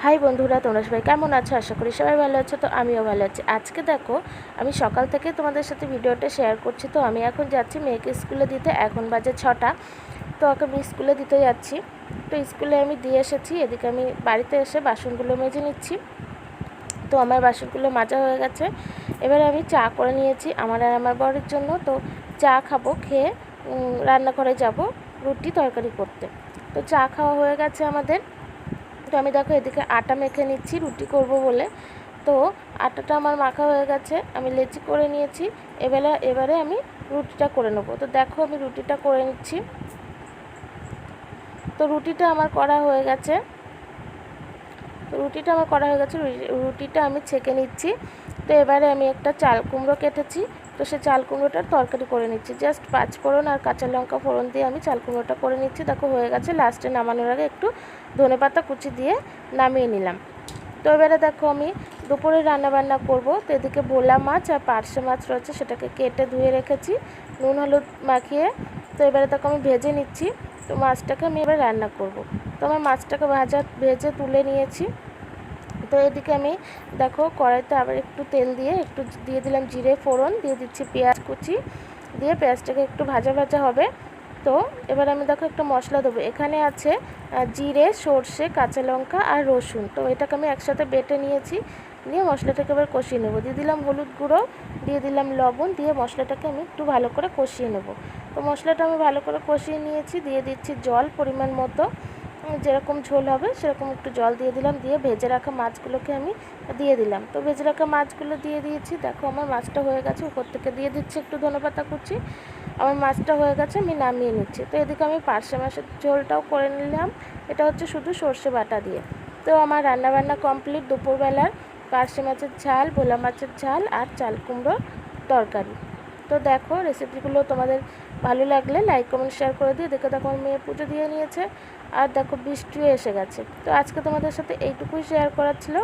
High বন্ধুরা, তোমরা সবাই কেমন আছো? আশা করি সবাই ভালো আছো। তো আমিও ভালো আছি। আজকে দেখো, আমি সকাল থেকে তোমাদের সাথে ভিডিওটা শেয়ার করছি। তো আমি এখন যাচ্ছি মেয়েকে স্কুলে দিতে। এখন বাজে 6টা। তো ওকে আমি স্কুলে দিতে যাচ্ছি। তো স্কুলে আমি দিয়ে এসেছি। এদিকে আমি বাড়িতে এসে বাসনগুলো মেজে নিচ্ছি। তো আমার বাসনগুলো মাজা হয়ে গেছে। এবারে আমি চা করে নিয়েছি আমার আর আমার বরের জন্য। তো চা খাবো, খেয়ে রান্নাঘরে যাব রুটি তরকারি করতে। তো চা খাওয়া হয়ে গেছে আমাদের। তো আমি দেখো এদিকে আটা মেখে নিচ্ছি রুটি করব বলে। তো আটাটা আমার মাখা হয়ে গেছে, আমি লেচি করে নিয়েছি। এবারে আমি রুটিটা করে নেব। তো দেখো আমি রুটিটা করে নিচ্ছি। তো রুটিটা আমার করা হয়ে গেছে। রুটিটা আমি ছেঁকে নিচ্ছি। তো এবারে আমি একটা চাল কুমড়ো কেটেছি। তো সে চাল কুমড়োটার তরকারি করে নিচ্ছি। জাস্ট 5 ফোড়ন আর কাঁচা লঙ্কা ফোড়ন দিয়ে আমি চাল কুমড়োটা করে নিচ্ছি। দেখো হয়ে গেছে। লাস্টে নামানোর আগে একটু ধনেপাতা কুচি দিয়ে নামিয়ে নিলাম। তো এবারে দেখো আমি দুপুরে রান্নাবান্না করব। তো এদিকে ভোলা মাছ আর পার্শে মাছ রয়েছে, সেটাকে কেটে ধুয়ে রেখেছি নুন হলুদ মাখিয়ে। তো এবারে দেখো আমি ভেজে নিচ্ছি। তো মাছটাকে আমি এবার রান্না করব। তো আমার মাছটাকে ভেজে তুলে নিয়েছি। তো এদিকে আমি দেখো কড়াইতে আবার একটু তেল দিয়ে একটু দিয়ে দিলাম জিরে ফোড়ন, দিয়ে দিচ্ছি পেঁয়াজ কুচি, দিয়ে পেঁয়াজটাকে একটু ভাজা ভাজা হবে। তো এবার আমি দেখো একটা মশলা দেবো। এখানে আছে জিরে, সর্ষে, কাঁচা লঙ্কা আর রসুন। তো এটাকে আমি একসাথে বেটে নিয়েছি। নিয়ে মশলাটাকে এবার কষিয়ে নেবো। দিয়ে দিলাম হলুদ গুঁড়ো, দিয়ে দিলাম লবণ, দিয়ে মশলাটাকে আমি একটু ভালো করে কষিয়ে নেব। তো মশলাটা আমি ভালো করে কষিয়ে নিয়েছি। দিয়ে দিচ্ছি জল পরিমাণ মতো, যেরকম ঝোল হবে সেরকম একটু জল দিয়ে দিলাম। দিয়ে ভেজে রাখা মাছগুলোকে আমি দিয়ে দিলাম। তো ভেজে রাখা মাছগুলো দিয়ে দিয়েছি। দেখো আমার মাছটা হয়ে গেছে। উপর থেকে দিয়ে দিচ্ছি একটু ধনেপাতা কুচি। আমার মাছটা হয়ে গেছে, আমি নামিয়ে নিচ্ছি। তো এদিকে আমি পার্শে মাছের ঝোলটাও করে নিলাম। এটা হচ্ছে শুধু সর্ষে বাটা দিয়ে। তো আমার রান্নাবান্না কমপ্লিট। দুপুরবেলার পার্শে মাছের ঝাল, ভোলা মাছের ঝাল আর চাল কুমড়োর তরকারি। তো দেখো রেসিপিগুলো তোমাদের ভালো লাগলে লাইক কমেন্ট শেয়ার করে দিও। দেখো আমার মেয়ে পুজো দিয়ে নিয়েছে। আর দেখো বৃষ্টিও এসে গেছে। তো আজকে তোমাদের সাথে এইটুকুই শেয়ার করার ছিল।